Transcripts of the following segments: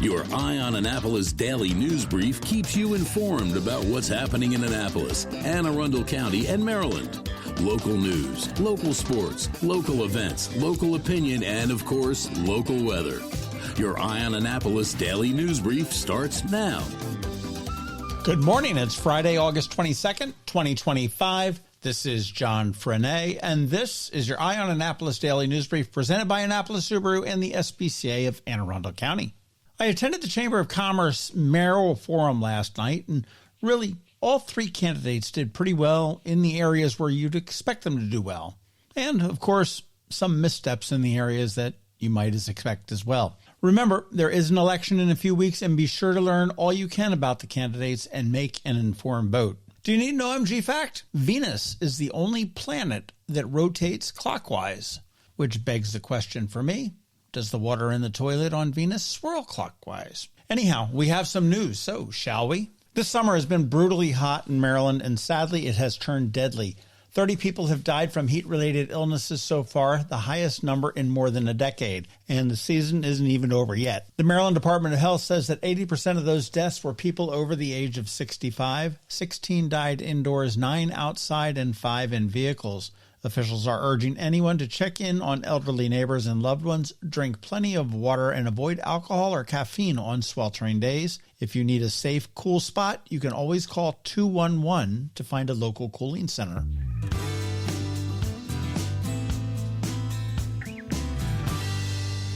Your Eye on Annapolis daily news brief keeps you informed about what's happening in Annapolis and Arundel County and Maryland. Local news, local sports, local events, local opinion, and, of course, local weather. Your Eye on Annapolis daily news brief starts now. Good morning. It's Friday, August 22nd, 2025. This is John Frenaye, and this is your Eye on Annapolis daily news brief presented by Annapolis Subaru and the SPCA of Anne Arundel County. I attended the Chamber of Commerce mayoral forum last night, and really all three candidates did pretty well in the areas where you'd expect them to do well. And, of course, some missteps in the areas that you might expect as well. Remember, there is an election in a few weeks, and be sure to learn all you can about the candidates and make an informed vote. Do you need an OMG fact? Venus is the only planet that rotates clockwise, which begs the question for me, does the water in the toilet on Venus swirl clockwise? Anyhow, we have some news, so shall we? This summer has been brutally hot in Maryland, and sadly it has turned deadly. 30 people have died from heat-related illnesses so far, the highest number in more than a decade, and the season isn't even over yet. The Maryland Department of Health says that 80% of those deaths were people over the age of 65. 16 died indoors, 9 outside, and 5 in vehicles. Officials are urging anyone to check in on elderly neighbors and loved ones, drink plenty of water, and avoid alcohol or caffeine on sweltering days. If you need a safe, cool spot, you can always call 211 to find a local cooling center.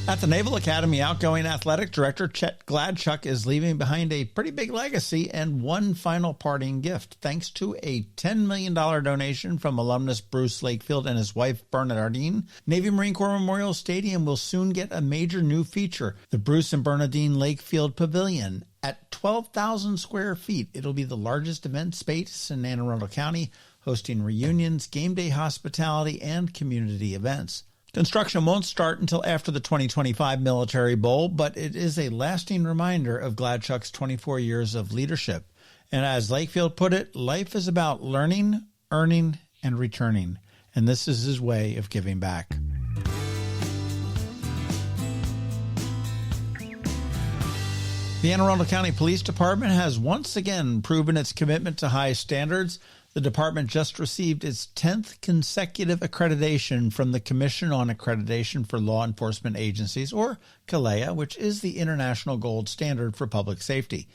At the Naval Academy, outgoing athletic director Chet Gladchuck is leaving behind a pretty big legacy and one final parting gift, thanks to a $10 million donation from alumnus Bruce Lakefield and his wife Bernadine. Navy Marine Corps Memorial Stadium will soon get a major new feature, the Bruce and Bernadine Lakefield Pavilion. At 12,000 square feet, it'll be the largest event space in Anne Arundel County, hosting reunions, game day hospitality, and community events. Construction won't start until after the 2025 Military Bowl, but it is a lasting reminder of Gladchuck's 24 years of leadership. And as Lakefield put it, life is about learning, earning, and returning. And this is his way of giving back. The Anne Arundel County Police Department has once again proven its commitment to high standards. The department just received its 10th consecutive accreditation from the Commission on Accreditation for Law Enforcement Agencies, or CALEA, which is the international gold standard for public safety.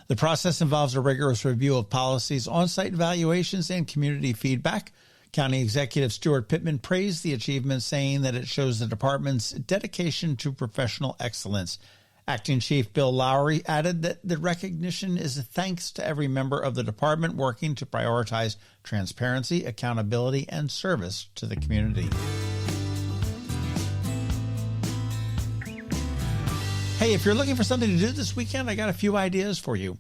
The process involves a rigorous review of policies, on-site evaluations, and community feedback. County Executive Stuart Pittman praised the achievement, saying that it shows the department's dedication to professional excellence. Acting Chief Bill Lowry added that the recognition is a thanks to every member of the department working to prioritize transparency, accountability, and service to the community. Hey, if you're looking for something to do this weekend, I got a few ideas for you.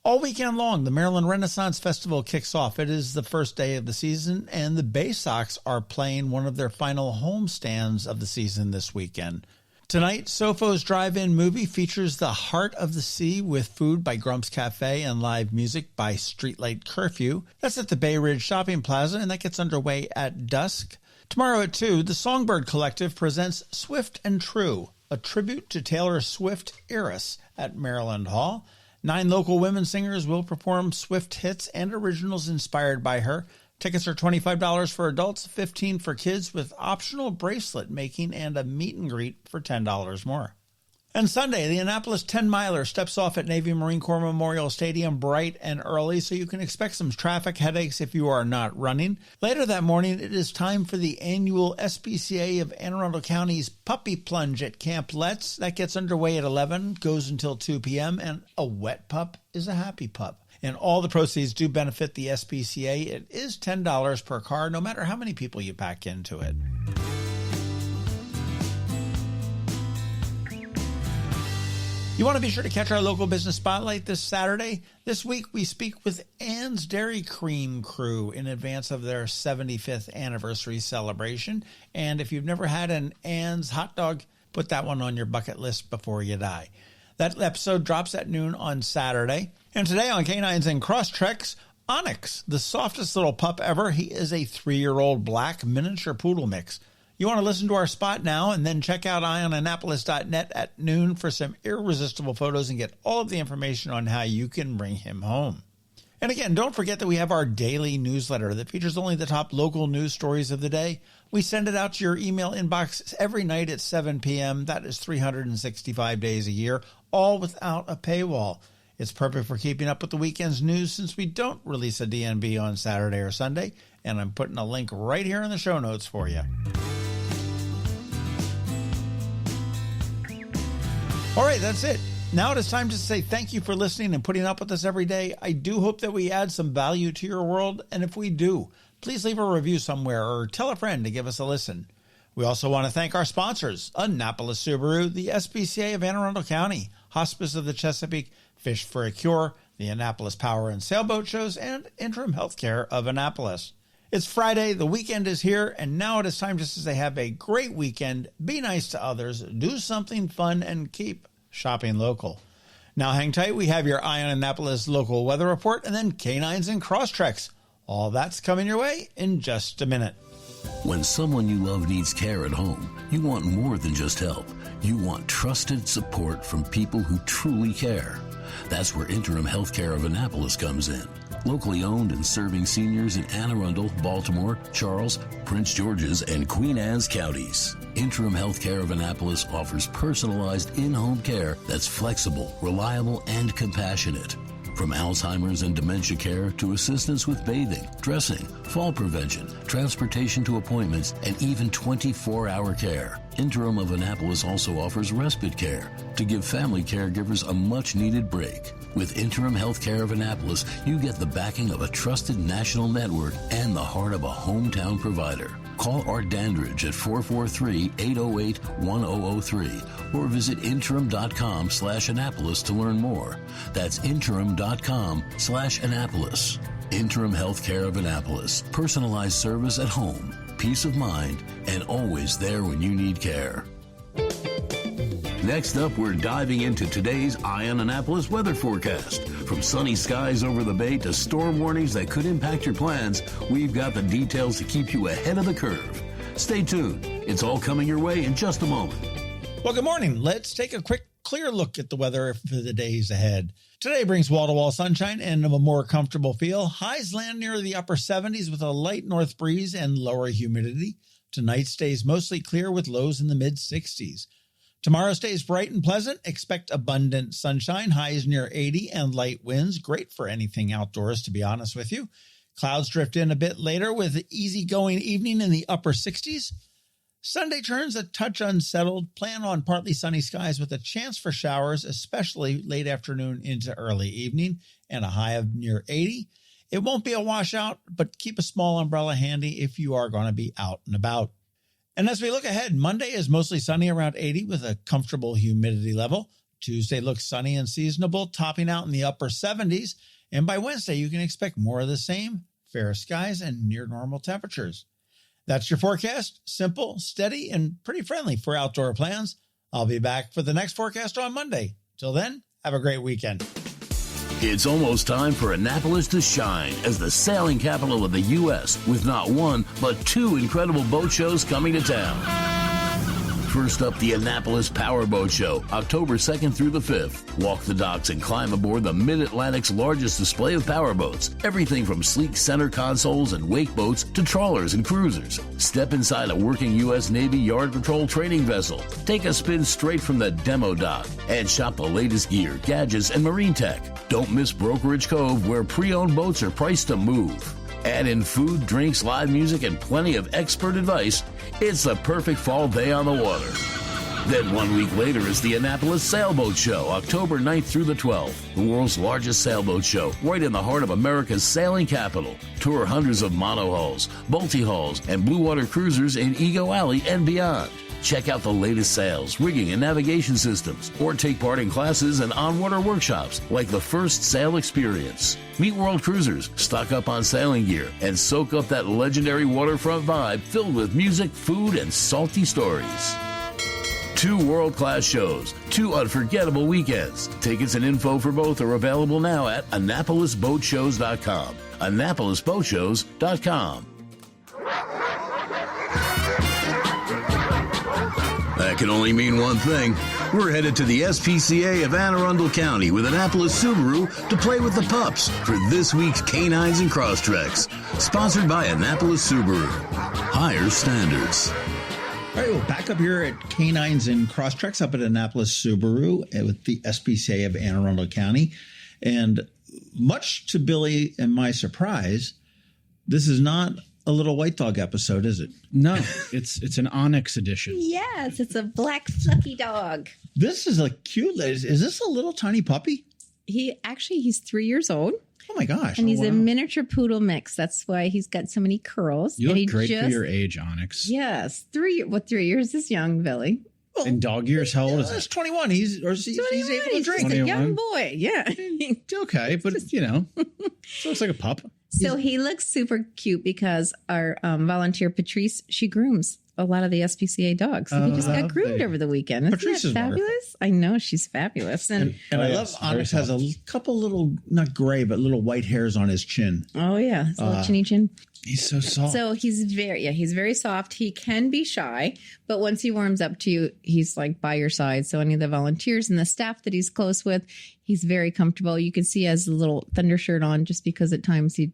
All weekend long, the Maryland Renaissance Festival kicks off. It is the first day of the season, and the Bay Sox are playing one of their final homestands of the season this weekend. Tonight, Sofo's Drive-In movie features The Heart of the Sea with food by Grump's Cafe and live music by Streetlight Curfew. That's at the Bay Ridge Shopping Plaza, and that gets underway at dusk. Tomorrow at 2, the Songbird Collective presents Swift and True, a tribute to Taylor Swift Heiress at Maryland Hall. 9 local women singers will perform Swift hits and originals inspired by her. Tickets are $25 for adults, $15 for kids, with optional bracelet making and a meet and greet for $10 more. And Sunday, the Annapolis 10-miler steps off at Navy Marine Corps Memorial Stadium bright and early, so you can expect some traffic headaches if you are not running. Later that morning, it is time for the annual SPCA of Anne Arundel County's Puppy Plunge at Camp Letts. That gets underway at 11, goes until 2 p.m., and a wet pup is a happy pup. And all the proceeds do benefit the SPCA. It is $10 per car, no matter how many people you pack into it. You want to be sure to catch our local business spotlight this Saturday. This week, we speak with Ann's Dairy Cream crew in advance of their 75th anniversary celebration. And if you've never had an Ann's hot dog, put that one on your bucket list before you die. That episode drops at noon on Saturday. And today on Canines and Crosstreks, Onyx, the softest little pup ever. He is a 3-year-old black miniature poodle mix. You want to listen to our spot now and then check out eyeonannapolis.net at noon for some irresistible photos and get all of the information on how you can bring him home. And again, don't forget that we have our daily newsletter that features only the top local news stories of the day. We send it out to your email inbox every night at 7 p.m. That is 365 days a year, all without a paywall. It's perfect for keeping up with the weekend's news since we don't release a DNB on Saturday or Sunday, and I'm putting a link right here in the show notes for you. All right, that's it. Now it is time to say thank you for listening and putting up with us every day. I do hope that we add some value to your world, and if we do, please leave a review somewhere or tell a friend to give us a listen. We also want to thank our sponsors, Annapolis Subaru, the SPCA of Anne Arundel County, Hospice of the Chesapeake, Fish for a Cure, the Annapolis Power and Sailboat Shows, and Interim Healthcare of Annapolis. It's Friday, the weekend is here, and now it is time just to say have a great weekend, be nice to others, do something fun, and keep shopping local. Now hang tight, we have your Eye on Annapolis local weather report, and then Canines and Crosstreks. All that's coming your way in just a minute. When someone you love needs care at home, you want more than just help. You want trusted support from people who truly care. That's where Interim Healthcare of Annapolis comes in. Locally owned and serving seniors in Anne Arundel, Baltimore, Charles, Prince George's, and Queen Anne's counties. Interim Healthcare of Annapolis offers personalized in-home care that's flexible, reliable, and compassionate. From Alzheimer's and dementia care to assistance with bathing, dressing, fall prevention, transportation to appointments, and even 24-hour care. Interim of Annapolis also offers respite care to give family caregivers a much-needed break. With Interim Healthcare of Annapolis, you get the backing of a trusted national network and the heart of a hometown provider. Call Art Dandridge at 443-808-1003 or visit interim.com/Annapolis to learn more. That's interim.com/Annapolis. Interim Healthcare of Annapolis. Personalized service at home, peace of mind, and always there when you need care. Next up, we're diving into today's Eye on Annapolis weather forecast. From sunny skies over the bay to storm warnings that could impact your plans, we've got the details to keep you ahead of the curve. Stay tuned. It's all coming your way in just a moment. Well, good morning. Let's take a quick, clear look at the weather for the days ahead. Today brings wall-to-wall sunshine and a more comfortable feel. Highs land near the upper 70s with a light north breeze and lower humidity. Tonight stays mostly clear with lows in the mid-60s. Tomorrow stays bright and pleasant. Expect abundant sunshine, highs near 80 and light winds. Great for anything outdoors, to be honest with you. Clouds drift in a bit later with an easygoing evening in the upper 60s. Sunday turns a touch unsettled. Plan on partly sunny skies with a chance for showers, especially late afternoon into early evening, and a high of near 80. It won't be a washout, but keep a small umbrella handy if you are going to be out and about. And as we look ahead, Monday is mostly sunny around 80 with a comfortable humidity level. Tuesday looks sunny and seasonable, topping out in the upper 70s. And by Wednesday, you can expect more of the same, fair skies and near normal temperatures. That's your forecast. Simple, steady, and pretty friendly for outdoor plans. I'll be back for the next forecast on Monday. Till then, have a great weekend. It's almost time for Annapolis to shine as the sailing capital of the U.S. with not one, but two incredible boat shows coming to town. First up, the Annapolis Power Boat Show, October 2nd through the 5th. Walk the docks and climb aboard the Mid-Atlantic's largest display of powerboats. Everything from sleek center consoles and wake boats to trawlers and cruisers. Step inside a working U.S. Navy Yard Patrol training vessel. Take a spin straight from the demo dock and shop the latest gear, gadgets, and marine tech. Don't miss Brokerage Cove, where pre-owned boats are priced to move. Add in food, drinks, live music, and plenty of expert advice. It's the perfect fall day on the water. Then 1 week later is the Annapolis Sailboat Show, October 9th through the 12th. The world's largest sailboat show, right in the heart of America's sailing capital. Tour hundreds of monohulls, multi-hulls, and blue water cruisers in Ego Alley and beyond. Check out the latest sails, rigging, and navigation systems, or take part in classes and on-water workshops like the First Sail Experience. Meet world cruisers, stock up on sailing gear, and soak up that legendary waterfront vibe filled with music, food, and salty stories. 2 world-class shows, 2 unforgettable weekends. Tickets and info for both are available now at AnnapolisBoatShows.com. AnnapolisBoatShows.com. That can only mean one thing. We're headed to the SPCA of Arundel County with Annapolis Subaru to play with the pups for this week's Canines and Crosstreks. Sponsored by Annapolis Subaru. Higher standards. All right, well, back up here at Canines and Crosstreks up at Annapolis Subaru with the SPCA of Anne Arundel County. And much to Billy and my surprise, this is not a little white dog episode, is it? No, it's an Onyx edition. Yes, it's a black fluffy dog. This is a cute, is this a little tiny puppy? He's 3 years old. Oh my gosh. And he's a miniature poodle mix. That's why he's got so many curls. You look great for your age, Onyx. Yes. 3 years is young, Billy. Well, in dog years, how old is he? He's 21. He's able to drink. He's a young boy. Yeah. Okay, but so looks like a pup. So he looks super cute because our volunteer Patrice, she grooms a lot of the SPCA dogs. So he just got groomed over the weekend. Isn't Patrice that is fabulous? wonderful. I know, she's fabulous. And I love Onyx has a couple little, not gray, but little white hairs on his chin. oh yeah, his little chinny chin. He's so soft. So he's very soft. He can be shy, but once he warms up to you, he's like by your side. So any of the volunteers and the staff that he's close with, he's very comfortable. You can see he has a little thunder shirt on just because at times in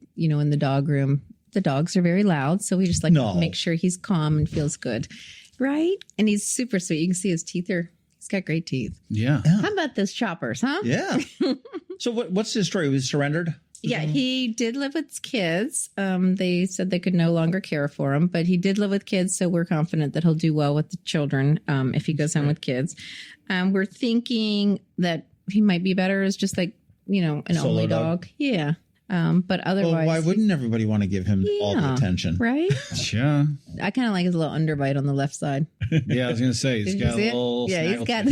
the dog room, the dogs are very loud. So we just like to make sure he's calm and feels good. Right? And he's super sweet. You can see his teeth he's got great teeth. Yeah. How about those choppers, huh? Yeah. So what's his story? He was surrendered? Yeah, he did live with kids. They said they could no longer care for him, but he did live with kids, so we're confident that he'll do well with the children if he goes home with kids. We're thinking that he might be better as just like, an Solo only dog. Yeah. But otherwise... Well, why wouldn't everybody want to give him all the attention? Right? Yeah. I kind of like his little underbite on the left side. Yeah, I was going to say, he's got a little he's got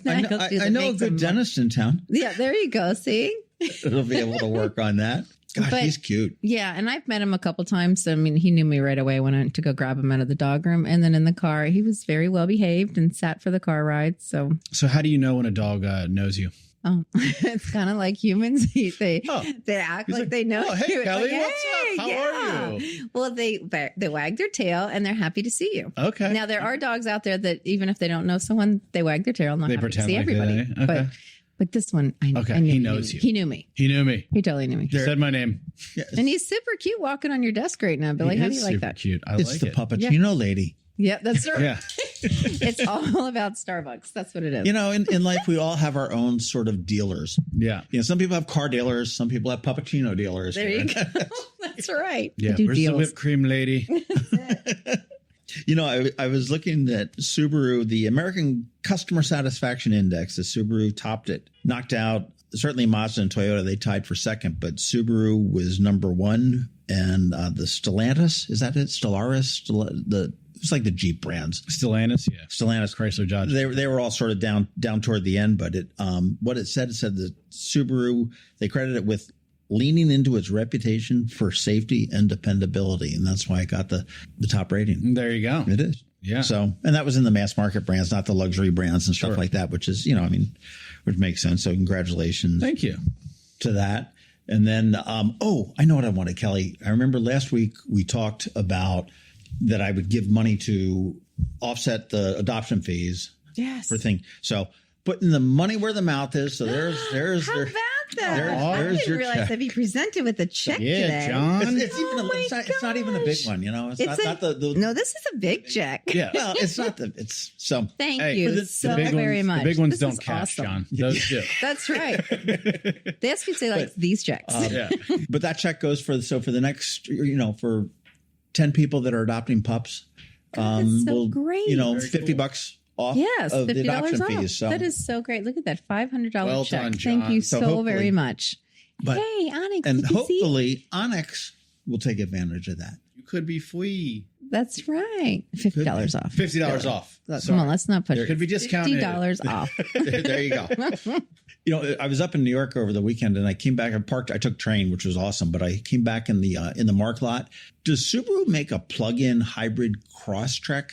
I know a good dentist in town. Yeah, there you go. See? It'll be able to work on that. Gosh, he's cute. Yeah, and I've met him a couple times. I mean, he knew me right away when I went to go grab him out of the dog room. And then in the car, he was very well behaved and sat for the car ride. So how do you know when a dog knows you? Oh, it's kind of like humans. They act like they know. Oh, hey, you. Kelly, like, what's up? How are you? Well, they wag their tail and they're happy to see you. Okay. Now there are dogs out there that even if they don't know someone, they wag their tail and they're happy to see everybody. Okay. But this one, I knew he knows you. He knew me. He knew me. He totally knew me. He said my name. Yes. And he's super cute walking on your desk right now, Billy. How do you like that? Cute. It's the Puppuccino lady. Yeah, that's right. Yeah. It's all about Starbucks. That's what it is. In life, we all have our own sort of dealers. Yeah. Some people have car dealers. Some people have Puppuccino dealers. There you go. That's right. Yeah. Where's the whipped cream lady? I was looking at Subaru, the American Customer Satisfaction Index. The Subaru topped it, knocked out certainly Mazda and Toyota. They tied for second, but Subaru was number one. And the Stellantis, is that it? Stellaris? It's like the Jeep brands. Stellantis, yeah. Stellantis, Chrysler, Dodge. They were all sort of down toward the end, but what it said that Subaru, they credit it with leaning into its reputation for safety and dependability, and that's why it got the top rating. There you go. It is. Yeah. So, and that was in the mass market brands, not the luxury brands and stuff like that, which is, which makes sense. So congratulations. Thank you. To that. And then, I know what I wanted, Kelly. I remember last week we talked about that I would give money to offset the adoption fees. Yes. For thing. So putting the money where the mouth is. So there's How about that? I didn't realize check. I'd be presented with a check today. John. It's not even a big one, It's not the No, this is a big check. Yeah. Well, it's not Thank you so very much. The big ones this don't cash, awesome. John. Those do. That's right. The SPCA likes these checks. Yeah. But that check goes for the next, for 10 people that are adopting pups. That's so great. $50 off of the adoption off. fees. So. That is so great. Look at that $500 well check. done, John. Thank you so very much. Hey, Onyx. And hopefully Onyx will take advantage of that. You could be free. That's right. $50 off. $50 off. Come on, let's not push it. Could be discounted. $50 off. There you go. I was up in New York over the weekend and I came back and parked. I took train, which was awesome, but I came back in the Mark lot. Does Subaru make a plug-in hybrid Crosstrek?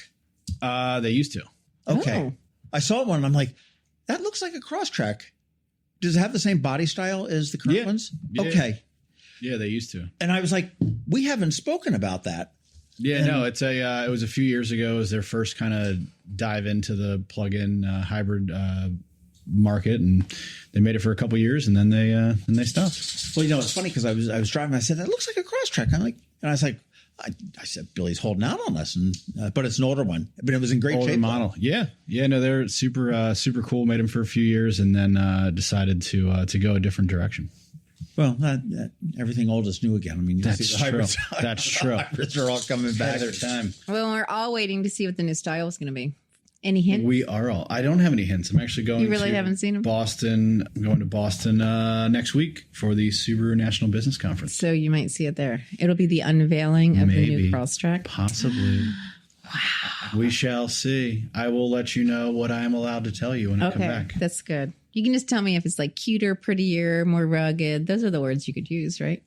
They used to. Okay. Oh. I saw one and I'm like, that looks like a Crosstrek. Does it have the same body style as the current ones? Yeah. Okay. Yeah, they used to. And I was like, we haven't spoken about that. Yeah, no, it's it was a few years ago. It was their first kind of dive into the plug-in hybrid market, and they made it for a couple years, and then they stopped. Well, it's funny because I was driving. I said, that looks like a Crosstrek. And I was like, I said, Billy's holding out on us, but it's an older one. But it was in great shape. Model. Yeah. No, they're super cool. Made them for a few years, and then decided to go a different direction. Well, everything old is new again. I mean, that's see the true. hybrids. That's true. Hybrids are all coming back. Their time. Well, we're all waiting to see what the new style is going to be. Any hint? We are all. I don't have any hints. I'm actually going. You really to haven't seen them? Boston. I'm going to Boston next week for the Subaru National Business Conference. So you might see it there. It'll be the unveiling of the new Crosstrek. Possibly. Wow. We shall see. I will let you know what I am allowed to tell you when I come back. That's good. You can just tell me if it's like cuter, prettier, more rugged. Those are the words you could use, right?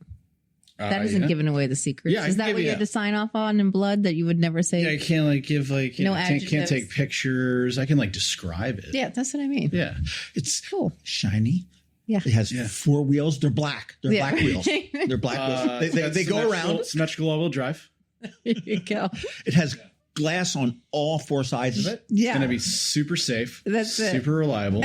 That isn't giving away the secrets. Yeah, is that what you had to sign off on in blood that you would never say? Yeah, I can't give no can't take pictures. I can describe it. Yeah, that's what I mean. Yeah, it's cool, shiny. Yeah, it has 4 wheels. They're black. They're black wheels. They're black wheels. They go around. Symmetrical all-wheel drive. There you go. It has glass on all 4 sides of it. Yeah, it's going to be super safe. That's super reliable.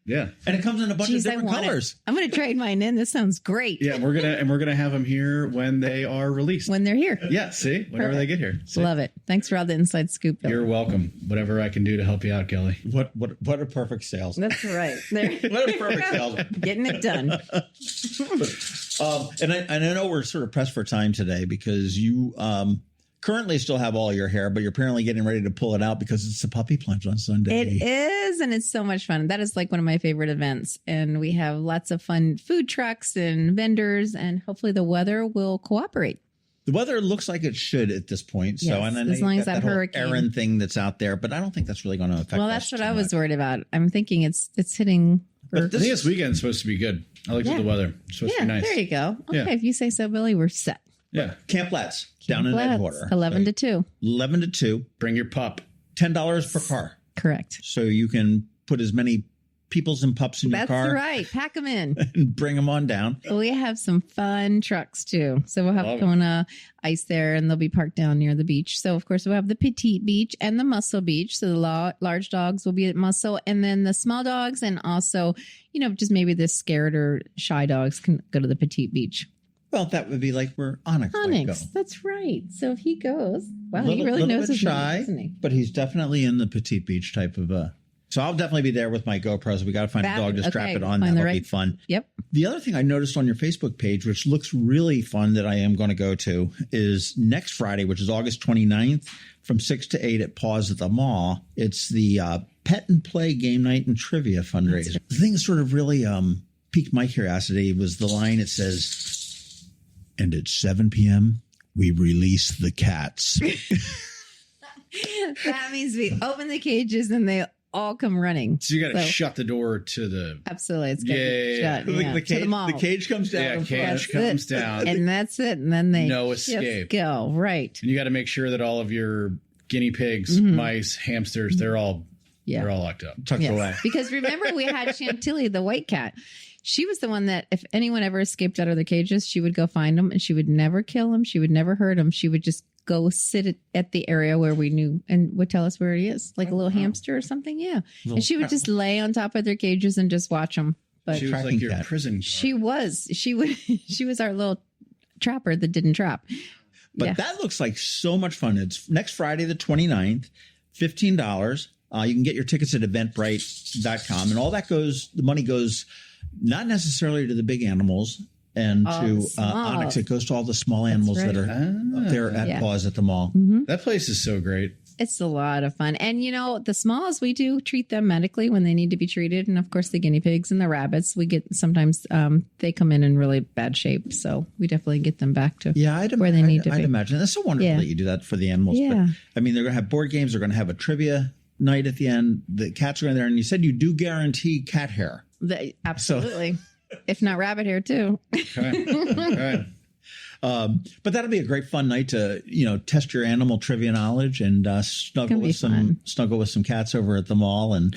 Yeah, and it comes in a bunch of different colors. I'm going to trade mine in. This sounds great. Yeah, we're gonna have them here when they are released. When they're here. Yeah, see, whenever they get here. See? Love it. Thanks for all the inside scoop, Bill. You're welcome. Whatever I can do to help you out, Kelly. What a perfect sales. That's right. What a perfect sales. Getting it done. And I know we're sort of pressed for time today because you currently still have all your hair, but you're apparently getting ready to pull it out because it's the puppy plunge on Sunday. It is, and it's so much fun. That is like one of my favorite events. And we have lots of fun food trucks and vendors, and hopefully the weather will cooperate. The weather looks like it should at this point. Yes, so, and as long as that hurricane Aaron thing that's out there, but I don't think that's really going to affect us. Well, that's what I was worried about. I'm thinking it's hitting. I think this weekend's supposed to be good. I looked at the weather. It's supposed to be nice. There you go. Okay, if you say so, Billy, we're set. Yeah. Camp Let's down in Edgewater. 11 to 2. 11 to 2. Bring your pup. $10 per car. Correct. So you can put as many peoples and pups in your car. That's right. Pack them in. And bring them on down. We have some fun trucks too. So we'll have Kona Ice there, and they'll be parked down near the beach. So of course we'll have the petite beach and the muscle beach. So the large dogs will be at muscle, and then the small dogs, and also, just maybe the scared or shy dogs can go to the petite beach. Well, that would be like where Onyx might go. That's right. So if he goes, wow, he really knows his shy, name, doesn't he? But he's definitely in the petite beach type of So I'll definitely be there with my GoPros. We got to find a dog to strap it on. That'll be fun. Yep. The other thing I noticed on your Facebook page, which looks really fun that I am going to go to, is next Friday, which is August 29th, from 6 to 8 at Paws at the Mall. It's the Pet and Play Game Night and Trivia fundraiser. The thing that sort of really piqued my curiosity was the line. It says, and at 7 p.m., we release the cats. That means we open the cages and they all come running. So you got to shut the door to the... Absolutely. It's got to be shut. To the mall. The cage comes down. Yeah, cage comes down. And that's it. And then they no escape. Go. Right. And you got to make sure that all of your guinea pigs, mice, hamsters, they're all locked up. Tucked away. Because remember, we had Chantilly, the white cat. She was the one that if anyone ever escaped out of their cages, she would go find them, and she would never kill them. She would never hurt them. She would just go sit at the area where we knew and would tell us where he is, like a little hamster or something. Yeah. And she would just lay on top of their cages and just watch them. But she was like your prison guard. She was. She was our little trapper that didn't trap. But that looks like so much fun. It's next Friday, the 29th, $15. You can get your tickets at eventbrite.com. And all that the money goes not necessarily to the big animals and to Onyx. It goes to all the small animals that are up there at Paws at the Mall. Mm-hmm. That place is so great. It's a lot of fun. And, the smalls, we do treat them medically when they need to be treated. And, of course, the guinea pigs and the rabbits, we get sometimes they come in really bad shape. So we definitely get them back to where they need to be. I'd imagine. That's so wonderful that you do that for the animals. Yeah. But, they're going to have board games. They're going to have a trivia night at the end. The cats are in there. And you said you do guarantee cat hair. Absolutely. If not rabbit hair, too. Okay. But that'll be a great fun night to, test your animal trivia knowledge and snuggle with some cats over at the mall. And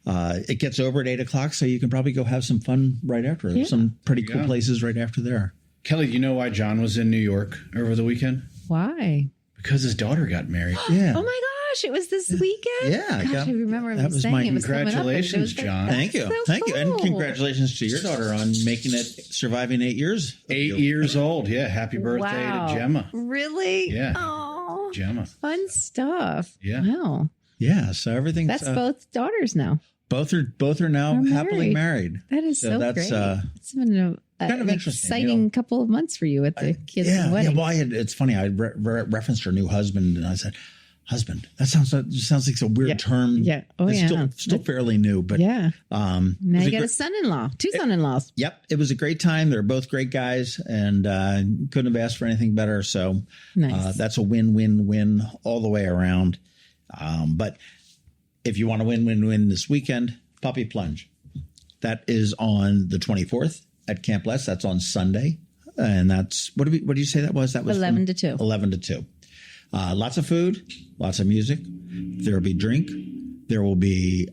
it gets over at 8 o'clock, so you can probably go have some fun right after. There's some pretty cool places right after there. Kelly, do you know why John was in New York over the weekend? Why? Because his daughter got married. Yeah. Oh my gosh, it was this weekend? Yeah. Gosh, I remember him that was saying my it was coming up, and it congratulations, was like, John. Thank you. so Thank you. And cool. congratulations to your daughter on making it, surviving 8 years. 8 years old. Yeah. Happy birthday Wow. to Gemma. Really? Yeah. Oh, Gemma. fun stuff. Yeah. Wow. Yeah. So everything's That's both daughters now. both are now Are happily married. That is so that's great. It's been an kind of interesting, exciting couple of months for you with the kids' Yeah. wedding. Well, it's funny. I referenced her new husband, and I said, "Husband." That sounds like a weird term. Yeah. Oh, it's yeah. Still fairly new, but Yeah. Now you got a a son-in-law, two son-in-laws. Yep, it was a great time. They're both great guys, and couldn't have asked for anything better. So Nice. that's a win-win-win all the way around. But if you want to win this weekend, Puppy Plunge. That is on the 24th at Camp Les. That's on Sunday, and that's what did you say that was? That was 11 to 2. 11 to 2. Lots of food, lots of music. There will be drink. There will be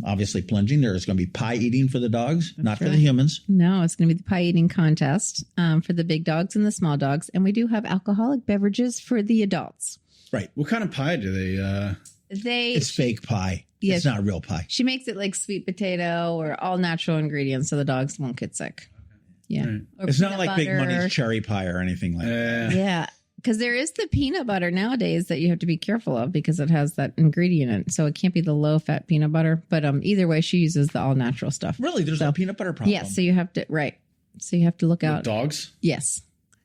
obviously plunging. There is going to be pie eating for the dogs, not for the humans. No, it's going to be the pie eating contest for the big dogs and the small dogs. And we do have alcoholic beverages for the adults. Right. What kind of pie do they? It's fake pie. Yes. It's not real pie. She makes it like sweet potato or all natural ingredients so the dogs won't get sick. Yeah. Right. Or It's not peanut like Big butter. Money's cherry pie or anything like that. Yeah. Because there is the peanut butter nowadays that you have to be careful of because it has that ingredient in it. So it can't be the low fat peanut butter. But either way, she uses the all natural stuff. Really, there's no peanut butter problem. Yes. So you have to, right. So you have to look out. Dogs? Yes.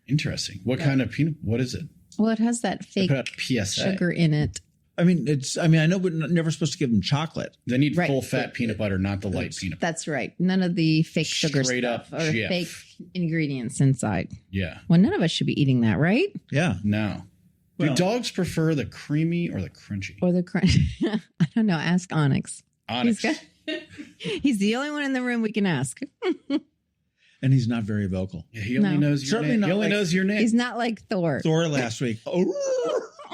Interesting. What kind of peanut? What is it? Well, it has that fake Put out PSA. sugar in it. I know we're never supposed to give them chocolate. They need Right. full fat peanut butter, not the light peanut butter. That's right. None of the fake sugar Straight stuff up or Jif. fake ingredients inside. Yeah. Well, none of us should be eating that, right? Yeah. No. Do Well- dogs prefer the creamy or the crunchy? Or the crunch. I don't know. Ask Onyx. Onyx. He's the only one in the room we can ask. And he's not very vocal. Yeah, he only No. knows your Certainly name. not He only like- knows your name. He's not like Thor. Thor last week.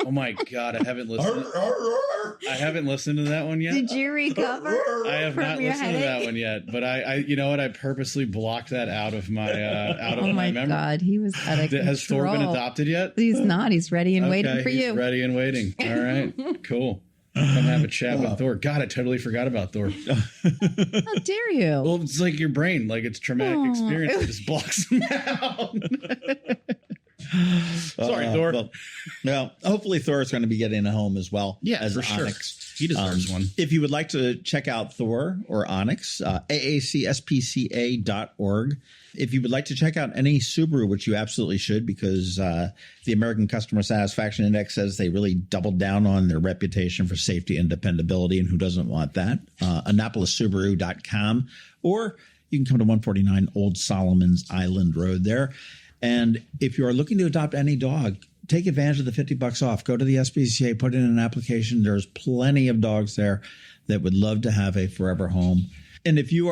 Oh my God, I haven't listened. I haven't listened to that one yet. Did you recover? I have from not your listened to that headache? one yet, but I you know what? I purposely blocked that out of my Oh my memory. God, he was out of control. Has Thor been adopted yet? He's not. He's ready and waiting Okay, for he's you. ready and waiting. All right, cool. Come have a chat with Thor. God, I totally forgot about Thor. How dare you? Well, it's like your brain, like it's traumatic Aw. experience. It just blocks them out. Sorry, Thor. Well, hopefully Thor is going to be getting a home as well. Yeah, as for sure. Onyx. He deserves one. If you would like to check out Thor or Onyx, AACSPCA.org. If you would like to check out any Subaru, which you absolutely should, because the American Customer Satisfaction Index says they really doubled down on their reputation for safety and dependability, and who doesn't want that? AnnapolisSubaru.com, or you can come to 149 Old Solomon's Island Road there. And if you are looking to adopt any dog, take advantage of the $50 off. Go to the SPCA, put in an application. There's plenty of dogs there that would love to have a forever home. And if you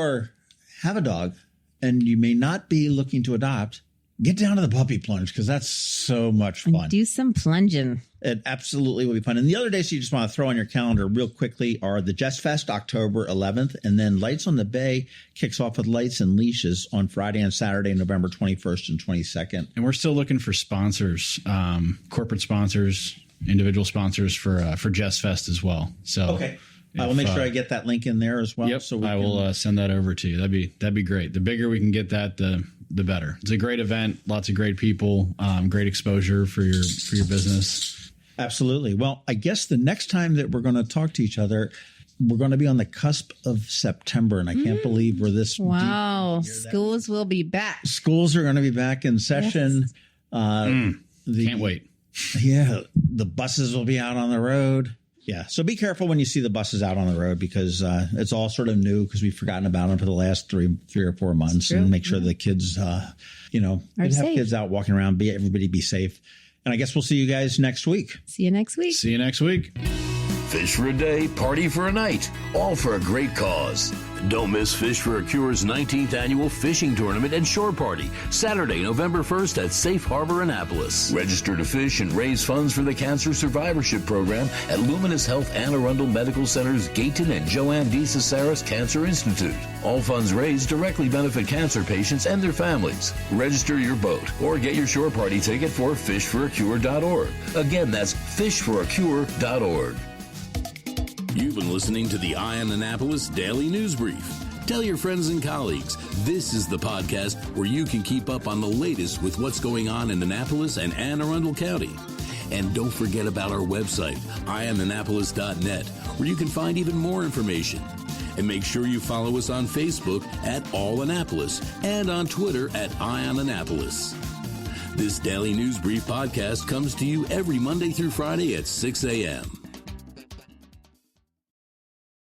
have a dog and you may not be looking to adopt, get down to the puppy plunge because that's so much fun. Do some plunging. It absolutely will be fun. And the other days you just want to throw on your calendar real quickly are the Jess Fest, October 11th, and then Lights on the Bay kicks off with Lights and Leashes on Friday and Saturday, November 21st and 22nd. And we're still looking for sponsors, corporate sponsors, individual sponsors for Jess Fest as well. So Okay. I will make sure I get that link in there as well. Yep, So I will send that over to you. That'd be great. The bigger we can get that, the better. It's a great event, lots of great people, great exposure for your business. Absolutely. Well, I guess the next time that we're going to talk to each other, we're going to be on the cusp of September, and I can't believe we're this deep. Wow. Schools will be back. Schools are going to be back in session. Can't wait. Yeah, the buses will be out on the road. Yeah, so be careful when you see the buses out on the road because it's all sort of new because we've forgotten about them for the last three or 4 months, and make sure the kids, have safe. kids out walking around. Everybody be safe. And I guess we'll see you guys next week. See you next week. See you next week. Fish for a day, party for a night, all for a great cause. Don't miss Fish for a Cure's 19th annual fishing tournament and shore party, Saturday, November 1st at Safe Harbor, Annapolis. Register to fish and raise funds for the Cancer Survivorship Program at Luminous Health and Arundel Medical Center's Gayton and Joanne D. Cesaris Cancer Institute. All funds raised directly benefit cancer patients and their families. Register your boat or get your shore party ticket for fishforacure.org. Again, that's fishforacure.org. You've been listening to the Eye on Annapolis Daily News Brief. Tell your friends and colleagues, this is the podcast where you can keep up on the latest with what's going on in Annapolis and Anne Arundel County. And don't forget about our website, eyeonannapolis.net, where you can find even more information. And make sure you follow us on Facebook at All Annapolis and on Twitter at Eye on Annapolis. This Daily News Brief podcast comes to you every Monday through Friday at 6 a.m.